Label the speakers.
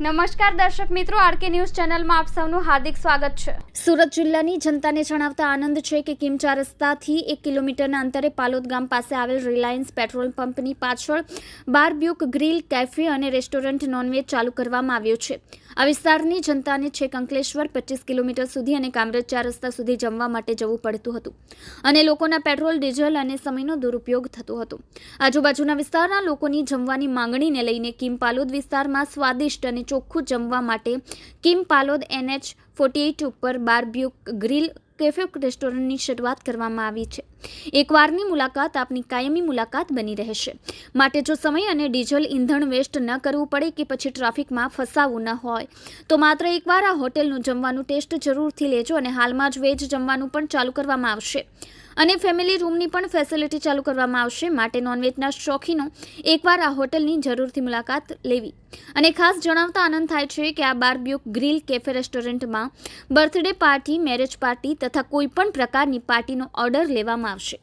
Speaker 1: નમસ્કાર દર્શક મિત્રો, આરકે ન્યૂઝ ચેનલમાં આપ સૌનું હાર્દિક સ્વાગત છે। સુરત જિલ્લાની જનતાને જણાવતા આનંદ છે કે કિમ 4 રસ્તાથી 1 કિલોમીટરના અંતરે પાલોદ ગામ પાસે આવેલ રિલાયન્સ પેટ્રોલ પંપની પાછળ બારબ્યુક ગ્રીલ, કેફે અને રેસ્ટોરન્ટ નોનવેજ ચાલુ કરવામાં આવ્યું છે। આ વિસ્તારની જનતાને છેક અંકલેશ્વર 25 કિલોમીટર સુધી અને કામરેજ 4 રસ્તા સુધી જમવા માટે જવું પડતું હતું અને લોકોના પેટ્રોલ, ડીઝલ અને સમયનો દુરુપયોગ થતો હતો। આજુબાજુના વિસ્તારના લોકોની જમવાની માંગણીને લઈને કિમ પાલોદ વિસ્તારમાં સ્વાદિષ્ટ અને ચોખ્ખું જમવા માટે કિમ પાલોદ NH 48 ઉપર બારબ્યુક ગ્રીલ, કેફે, રેસ્ટોરન્ટની શરૂઆત કરવામાં આવી છે। એકવારની મુલાકાત આપની કાયમી મુલાકાત બની રહેશે, માટે જો સમય અને ડીઝલ ઈંધણ વેસ્ટ ન કરવું પડે કે પછી ટ્રાફિકમાં ફસાવું ન હોય તો માત્ર એકવાર આ હોટેલનું જમવાનું ટેસ્ટ જરૂરથી લેજો। અને હાલમાં જ વેજ જમવાનું પણ ચાલુ કરવામાં આવશે અને ફેમિલી રૂમની પણ ફેસિલિટી ચાલુ કરવામાં આવશે, માટે નોનવેજના શોખીનો એકવાર આ હોટલની જરૂરથી મુલાકાત લેવી। અને ખાસ જણાવતા આનંદ થાય છે કે આ બારબ્યુક ગ્રીલ, કેફે, રેસ્ટોરન્ટમાં બર્થડે પાર્ટી, મેરેજ પાર્ટી તથા કોઈપણ પ્રકારની પાર્ટીનો ઓર્ડર લેવામાં આવશે।